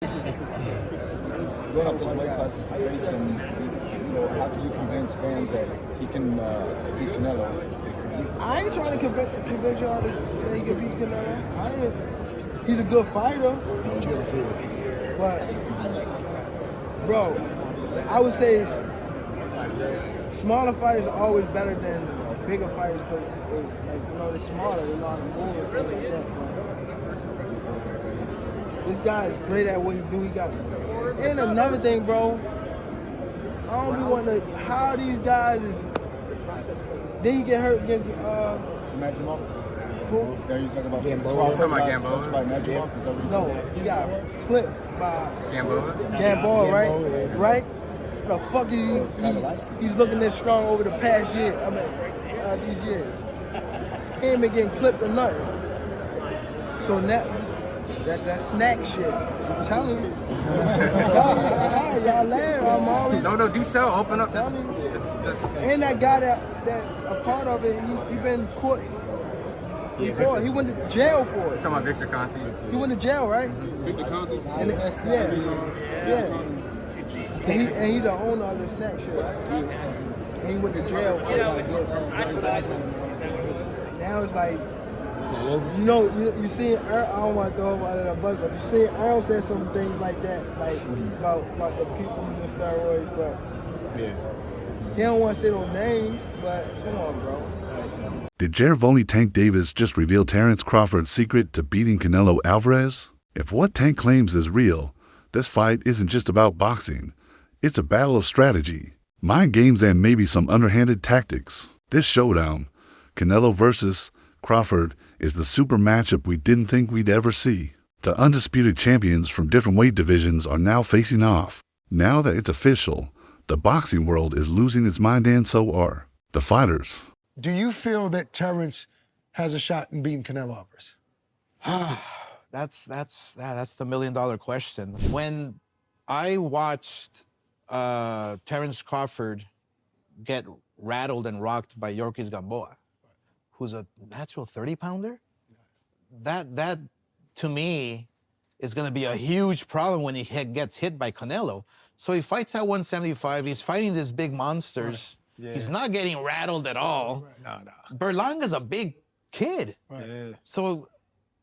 Going up those weight classes to face him, how can you convince fans that he can beat Canelo? I ain't trying to convince y'all that he can beat Canelo. He's a good fighter. But, bro, I would say smaller fighters are always better than bigger fighters because they're smaller, they're not moving like that. But this guy is great at what he do. He got it. And another thing, bro, I don't be wanting to how these guys is. Then you get hurt against Magimov? who? Are you talking about Gamboa? Crawford? Talking about Gamboa? By Magimov? Is that what you No, said? he got clipped by Gamboa? Gamboa, right? Right? What the fuck is he's looking that strong over the past year. I mean, these years. He ain't been getting clipped or nothing. So now, that's that snack shit. I'm telling you. Y'all laugh. I'm always. No, detail. Open up. Telling you. Just And that guy that a part of it, he been caught before. He went to jail for it. talking about Victor Conti. He went to jail, right? Victor Conti? And yeah. And he the owner of the snack shit, right? And he went to jail for it. Now it's like, you see Earl, I don't want to throw him out of the bus, but you see Earl said some things like that, like about the people using steroids, but he don't want to say no names, but come on, bro. Did Gervonta Tank Davis just reveal Terence Crawford's secret to beating Canelo Alvarez? If what Tank claims is real, this fight isn't just about boxing. It's a battle of strategy, mind games, and maybe some underhanded tactics. This showdown, Canelo versus Crawford, is the super matchup we didn't think we'd ever see. The undisputed champions from different weight divisions are now facing off. Now that it's official, the boxing world is losing its mind, and so are the fighters. Do you feel that Terence has a shot in beating Canelo Alvarez? That's the million-dollar question. When I watched Terence Crawford get rattled and rocked by Yorkis Gamboa, who's a natural 30-pounder, that to me is going to be a huge problem when he gets hit by Canelo. So he fights at 175. He's fighting these big monsters. Yeah. He's not getting rattled at all. No. Berlanga's a big kid. Right. Yeah. So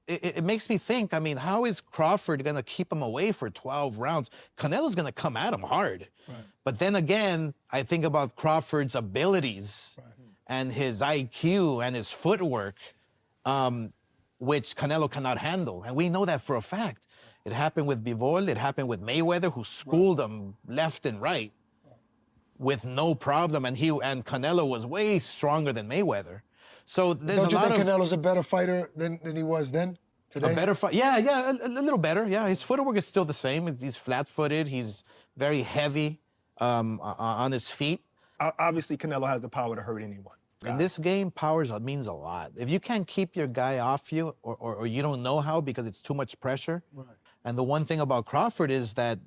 it makes me think, I mean, how is Crawford going to keep him away for 12 rounds? Canelo's going to come at him hard. Right. But then again, I think about Crawford's abilities and his IQ and his footwork, which Canelo cannot handle. And we know that for a fact. It happened with Bivol. It happened with Mayweather, who schooled him left and right with no problem. And Canelo was way stronger than Mayweather. So there's Don't you think Canelo's a better fighter than he was then? Today? A better fight? Yeah, a little better. Yeah, his footwork is still the same. He's flat-footed. He's very heavy on his feet. Obviously, Canelo has the power to hurt anyone. In this game, power means a lot. If you can't keep your guy off you, or you don't know how because it's too much pressure. Right. And the one thing about Crawford is that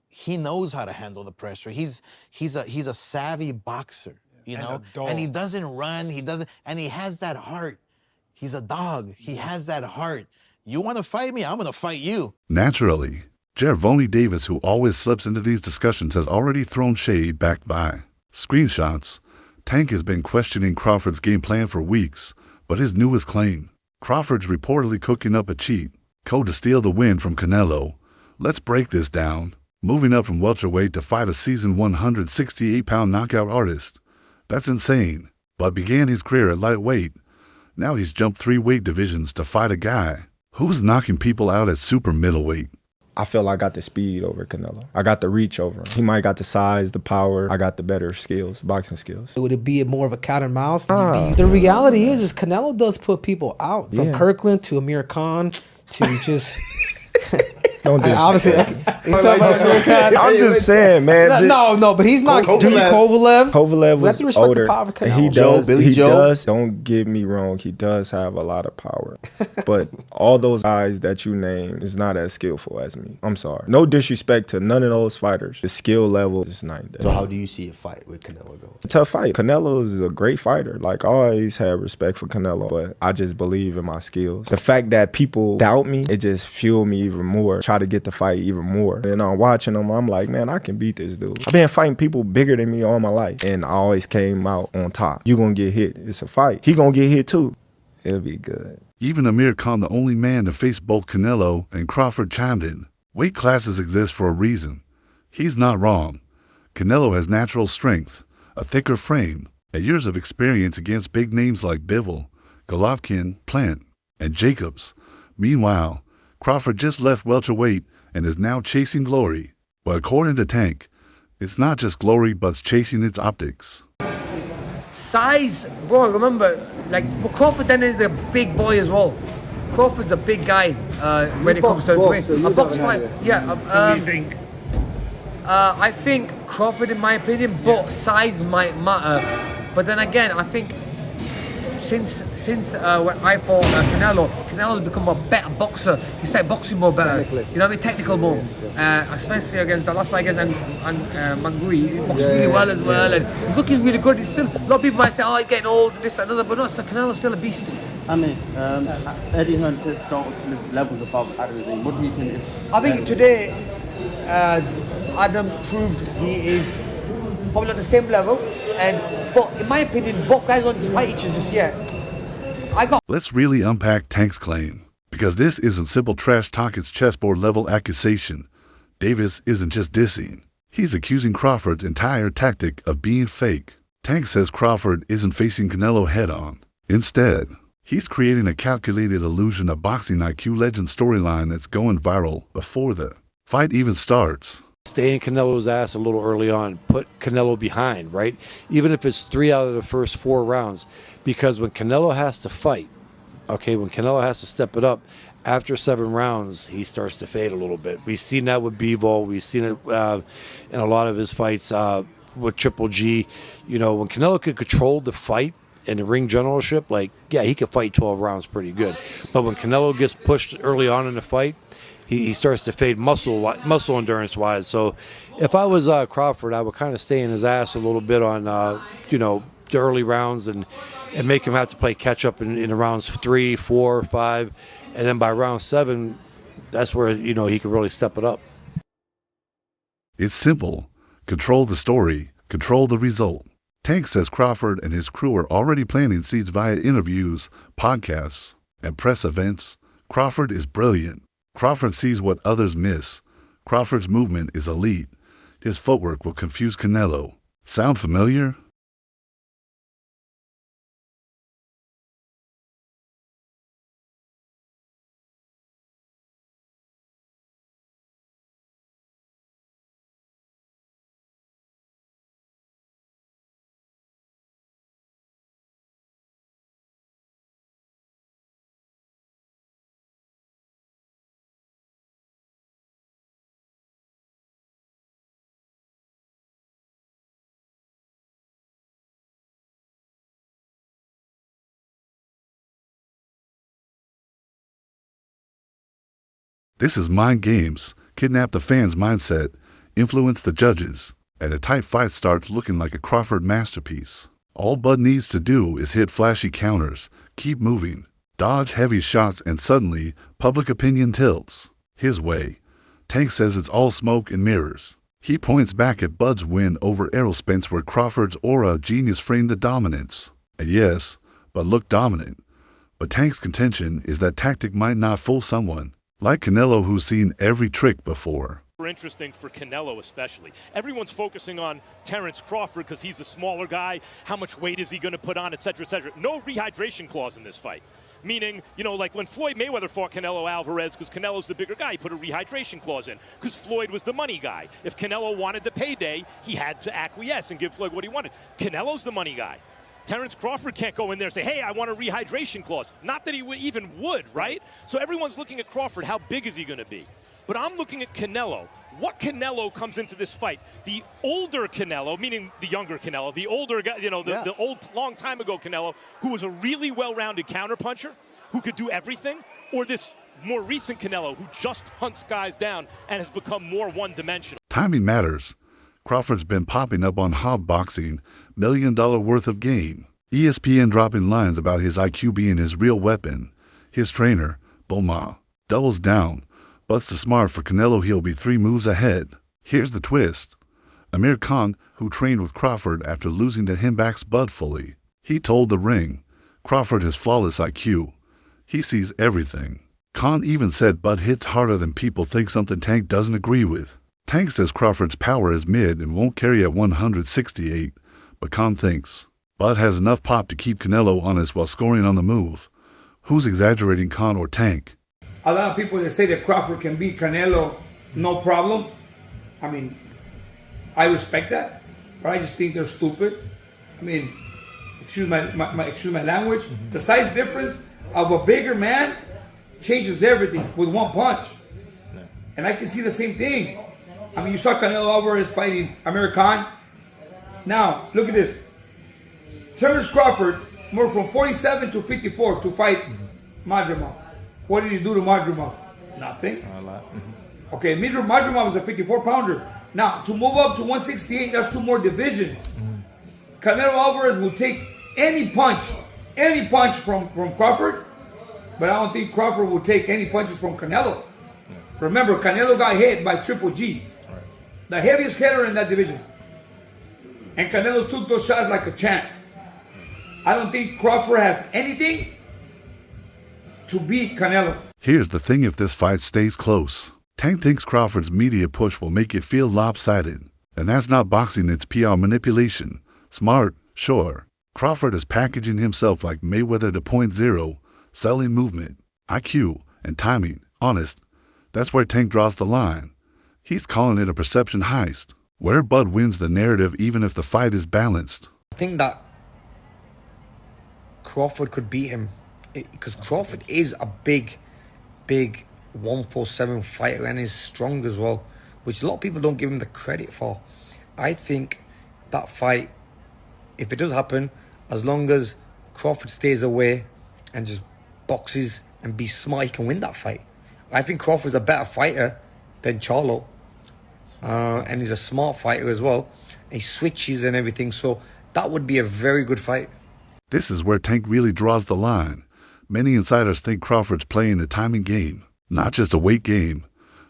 he knows how to handle the pressure. He's a savvy boxer, you know, and he doesn't run. And he has that heart. He's a dog. He has that heart. You want to fight me? I'm going to fight you. Naturally, Gervonta Davis, who always slips into these discussions, has already thrown shade backed by screenshots. Tank has been questioning Crawford's game plan for weeks, but his newest claim, Crawford's reportedly cooking up a cheat code to steal the win from Canelo. Let's break this down. Moving up from welterweight to fight a seasoned 168-pound knockout artist. That's insane. But began his career at lightweight. Now he's jumped 3 weight divisions to fight a guy who's knocking people out at super middleweight. I feel I got the speed over Canelo. I got the reach over him. He might got the size, the power. I got the better skills, boxing skills. Would it be more of a cat and mouse? The reality is Canelo does put people out, from Kirkland to Amir Khan to just... Don't do obviously, I'm just saying, man. No, but he's not Kovalev. Kovalev was older. He does. Billy Joe. Don't get me wrong. He does have a lot of power, but all those guys that you name is not as skillful as me. I'm sorry. No disrespect to none of those fighters. The skill level is night and day. So how do you see a fight with Canelo going? It's a tough fight. Canelo is a great fighter. Like, I always had respect for Canelo, but I just believe in my skills. The fact that people doubt me, it just fueled me even more. try to get the fight even more. And I'm watching him, I'm like, man, I can beat this dude. I've been fighting people bigger than me all my life, and I always came out on top. You gonna get hit. It's a fight. He gonna get hit too. It'll be good. Even Amir Khan, the only man to face both Canelo and Crawford, chimed in. Weight classes exist for a reason. He's not wrong. Canelo has natural strength, a thicker frame, and years of experience against big names like Bivol, Golovkin, Plant, and Jacobs. Meanwhile, Crawford just left welterweight and is now chasing glory. But according to Tank, it's not just glory, but it's chasing its optics. Size, bro, remember, like, Crawford then is a big boy as well. Crawford's a big guy when it comes to a box fight. Yeah, what do you think? I think Crawford, in my opinion, but size might matter. But then again, I think since when I fought Canelo's become a better boxer. He started boxing more better. You know what I mean? Technical more. Especially against the last fight against Mangui. He boxed really well as well, and he's looking really good. He's still, a lot of people might say, oh, he's getting old, this and another, but no, Canelo's still a beast. I mean, Eddie Hearn says don't live levels above Adam. What do you think? I think today, Adam proved he is probably on the same level, but in my opinion, both guys want to fight each other this year. Let's really unpack Tank's claim, because this isn't simple trash talk, it's chessboard level accusation. Davis isn't just dissing. He's accusing Crawford's entire tactic of being fake. Tank says Crawford isn't facing Canelo head on. Instead, he's creating a calculated illusion of boxing IQ legend storyline that's going viral before the fight even starts. Stay in Canelo's ass a little early on, put Canelo behind, right? Even if it's 3 out of the first 4 rounds, because when Canelo has to fight, okay, when Canelo has to step it up, after 7 rounds, he starts to fade a little bit. We've seen that with Bivol. We've seen it in a lot of his fights with Triple G. You know, when Canelo could control the fight and the ring generalship, like, yeah, he could fight 12 rounds pretty good. But when Canelo gets pushed early on in the fight, he starts to fade muscle endurance wise. So if I was Crawford, I would kind of stay in his ass a little bit on the early rounds and make him have to play catch up in rounds 3, 4, 5, and then by round 7, that's where he could really step it up. It's simple. Control the story, control the result. Tank says Crawford and his crew are already planting seeds via interviews, podcasts, and press events. Crawford is brilliant. Crawford sees what others miss. Crawford's movement is elite. His footwork will confuse Canelo. Sound familiar? This is mind games. Kidnap the fans' mindset, influence the judges, and a tight fight starts looking like a Crawford masterpiece. All Bud needs to do is hit flashy counters, keep moving, dodge heavy shots, and suddenly, public opinion tilts his way. Tank says it's all smoke and mirrors. He points back at Bud's win over Errol Spence, where Crawford's aura of genius framed the dominance. And yes, Bud looked dominant. But Tank's contention is that tactic might not fool someone like Canelo, who's seen every trick before. Interesting for Canelo especially. Everyone's focusing on Terence Crawford because he's a smaller guy. How much weight is he going to put on, et cetera, et cetera. No rehydration clause in this fight. Meaning, like when Floyd Mayweather fought Canelo Alvarez, because Canelo's the bigger guy, he put a rehydration clause in because Floyd was the money guy. If Canelo wanted the payday, he had to acquiesce and give Floyd what he wanted. Canelo's the money guy. Terence Crawford can't go in there and say, hey, I want a rehydration clause. Not that he even would, right? So everyone's looking at Crawford. How big is he going to be? But I'm looking at Canelo. What Canelo comes into this fight? The older Canelo, meaning the younger Canelo, the older guy, the old, long time ago Canelo, who was a really well-rounded counterpuncher, who could do everything, or this more recent Canelo, who just hunts guys down and has become more one-dimensional. Timing matters. Crawford's been popping up on Hob Boxing, $1 million worth of game. ESPN dropping lines about his IQ being his real weapon. His trainer, Boma, doubles down. Bud's too smart for Canelo. He'll be 3 moves ahead. Here's the twist. Amir Khan, who trained with Crawford after losing to him, backs Bud fully. He told The Ring, Crawford has flawless IQ. He sees everything. Khan even said Bud hits harder than people think, something Tank doesn't agree with. Tank says Crawford's power is mid and won't carry at 168, but Khan thinks Bud has enough pop to keep Canelo honest while scoring on the move. Who's exaggerating, Khan or Tank? A lot of people that say that Crawford can beat Canelo, no problem. I mean, I respect that, but I just think they're stupid. I mean, excuse my language. The size difference of a bigger man changes everything with one punch. And I can see the same thing. I mean, you saw Canelo Alvarez fighting Amir Khan. Now, look at this. Terence Crawford moved from 47 to 54 to fight Madrimov. What did he do to Madrimov? Nothing. Okay, Madrimov was a 54-pounder. Now, to move up to 168, that's 2 more divisions. Canelo Alvarez will take any punch from Crawford, but I don't think Crawford will take any punches from Canelo. Remember, Canelo got hit by Triple G, the heaviest hitter in that division. And Canelo took those shots like a champ. I don't think Crawford has anything to beat Canelo. Here's the thing, if this fight stays close, Tank thinks Crawford's media push will make it feel lopsided. And that's not boxing, it's PR manipulation. Smart, sure. Crawford is packaging himself like Mayweather 2.0, selling movement, IQ, and timing. Honest, that's where Tank draws the line. He's calling it a perception heist, where Bud wins the narrative even if the fight is balanced. I think that Crawford could beat him because Crawford is a big 147 fighter and is strong as well, which a lot of people don't give him the credit for. I think that fight, if it does happen, as long as Crawford stays away and just boxes and be smart, he can win that fight. I think Crawford's a better fighter than Charlo, and he's a smart fighter as well. He switches and everything, so that would be a very good fight. This is where Tank really draws the line. Many insiders think Crawford's playing a timing game, not just a weight game.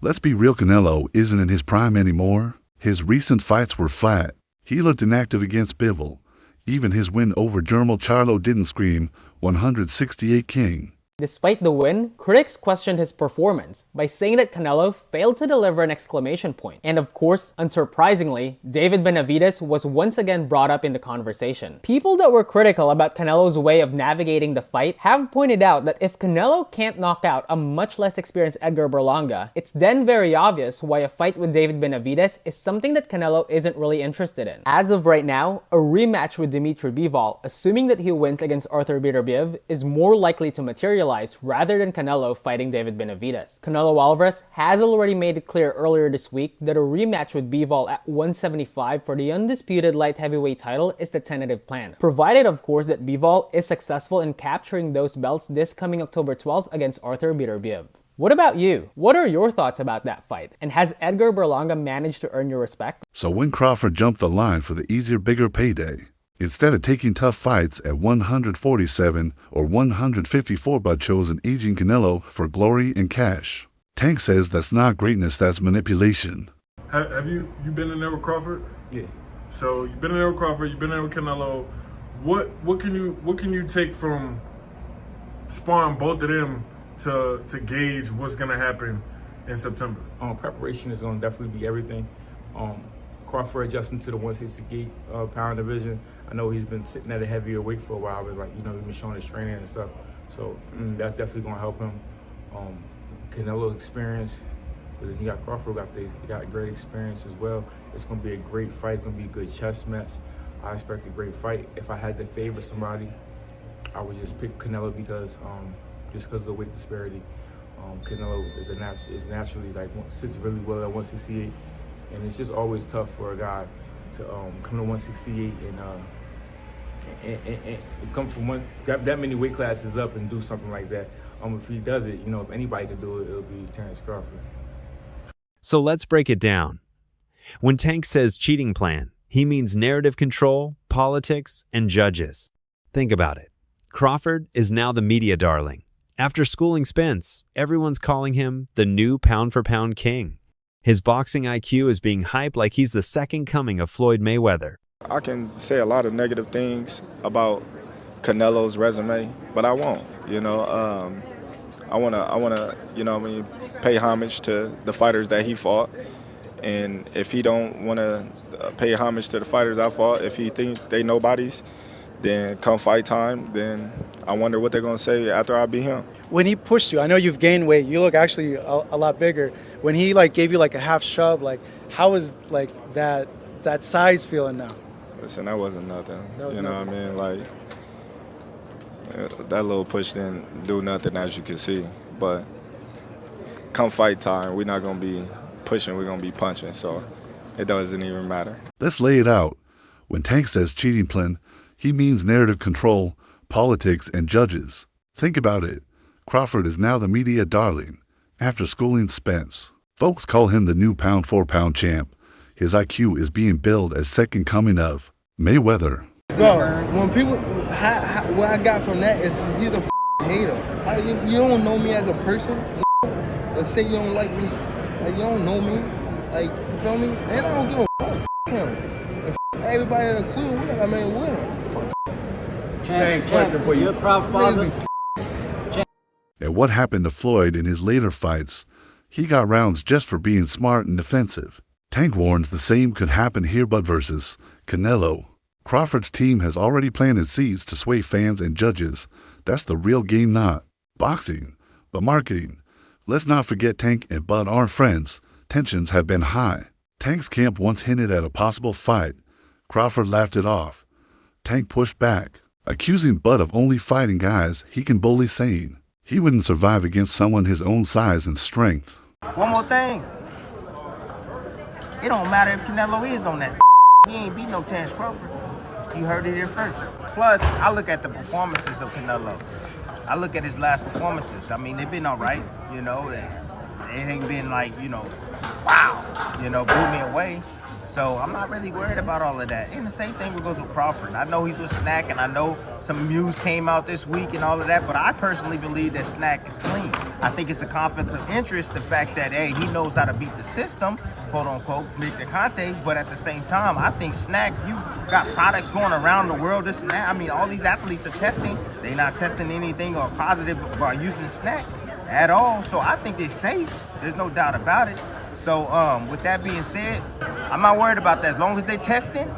Let's be real, Canelo isn't in his prime anymore. His recent fights were flat. He looked inactive against Bivol. Even his win over Germel Charlo didn't scream 168 king. Despite the win, critics questioned his performance by saying that Canelo failed to deliver an exclamation point. And of course, unsurprisingly, David Benavidez was once again brought up in the conversation. People that were critical about Canelo's way of navigating the fight have pointed out that if Canelo can't knock out a much less experienced Edgar Berlanga, it's then very obvious why a fight with David Benavidez is something that Canelo isn't really interested in. As of right now, a rematch with Dimitri Bivol, assuming that he wins against Arthur Beterbiev, is more likely to materialize rather than Canelo fighting David Benavidez. Canelo Alvarez has already made it clear earlier this week that a rematch with Bivol at 175 for the undisputed light heavyweight title is the tentative plan, provided of course that Bivol is successful in capturing those belts this coming October 12th against Arthur Beterbiev. What about you? What are your thoughts about that fight? And has Edgar Berlanga managed to earn your respect? So when Crawford jumped the line for the easier, bigger payday, instead of taking tough fights at 147 or 154, Bud chose an aging Canelo for glory and cash. Tank says that's not greatness, that's manipulation. Have you been in there with Crawford? Yeah. So you've been in there with Crawford, you've been in there with Canelo. What can you take from sparring both of them to gauge what's gonna happen in September? Preparation is gonna definitely be everything. Crawford adjusting to the 168 pound division. I know he's been sitting at a heavier weight for a while, but he's been showing his training and stuff. So that's definitely gonna help him. Canelo's experience, but then you got Crawford, got great experience as well. It's gonna be a great fight. It's gonna be a good chess match. I expect a great fight. If I had to favor somebody, I would just pick Canelo because of the weight disparity. Canelo is naturally sits really well at 168. And it's just always tough for a guy to come to 168 and come from that many weight classes up and do something like that. If he does it, if anybody could do it, it'll be Terence Crawford. So let's break it down. When Tank says cheating plan, he means narrative control, politics, and judges. Think about it. Crawford is now the media darling. After schooling Spence, everyone's calling him the new pound-for-pound king. His boxing IQ is being hyped like he's the second coming of Floyd Mayweather. I can say a lot of negative things about Canelo's resume, but I won't. You know, I wanna, you know, what I mean, pay homage to the fighters that he fought. And if he don't want to pay homage to the fighters I fought, if he think they nobodies, then come fight time, then I wonder what they're going to say after I beat him. When he pushed you, I know you've gained weight. You look actually a lot bigger. When he like gave you like a half shove, like how is like that size feeling now? Listen, that wasn't nothing. Was you know nothing. what I mean? Like that little push didn't do nothing, as you can see. But come fight time, we're not going to be pushing, we're going to be punching. So it doesn't even matter. Let's lay it out. When Tank says cheating plan, he means narrative control, politics, and judges. Think about it. Crawford is now the media darling after schooling Spence. Folks call him the new pound-for-pound champ. His IQ is being billed as second coming of Mayweather. Bro, when people, what I got from that is he's a hater. You don't know me as a person. Let's say you don't like me. Like, you don't know me. Like, you feel me? And I don't give a fuck. Him. And everybody in the crew, I mean, with him. Same question for you. You're a proud father. And what happened to Floyd in his later fights? He got rounds just for being smart and defensive. Tank warns the same could happen here but versus Canelo. Crawford's team has already planted seeds to sway fans and judges. That's the real game, not boxing, but marketing. Let's not forget Tank and Bud aren't friends. Tensions have been high. Tank's camp once hinted at a possible fight. Crawford laughed it off. Tank pushed back, accusing Bud of only fighting guys he can bully, saying he wouldn't survive against someone his own size and strength. One more thing. It don't matter if Canelo is on that. He ain't beat no Terence Crawford. You heard it here first. Plus, I look at the performances of Canelo. I look at his last performances. I mean, they've been all right, you know. It ain't been like, you know, wow, you know, blew me away. So I'm not really worried about all of that. And the same thing goes with Crawford. I know he's with Snack, and I know some news came out this week and all of that, but I personally believe that Snack is clean. I think it's a conflict of interest, the fact that, hey, he knows how to beat the system, quote unquote, Victor Conte, but at the same time, I think Snack, you got products going around the world, this and that. I mean, all these athletes are testing. They're not testing anything or positive by using Snack at all. So I think they're safe. There's no doubt about it. So with that being said, I'm not worried about that. As long as they're testing,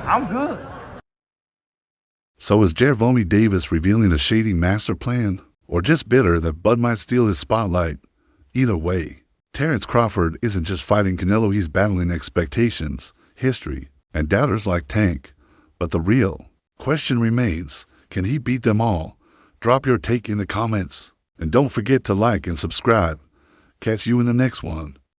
I'm good. So is Gervonta Davis revealing a shady master plan, or just bitter that Bud might steal his spotlight? Either way, Terence Crawford isn't just fighting Canelo, he's battling expectations, history, and doubters like Tank. But the real question remains, can he beat them all? Drop your take in the comments, and don't forget to like and subscribe. Catch you in the next one.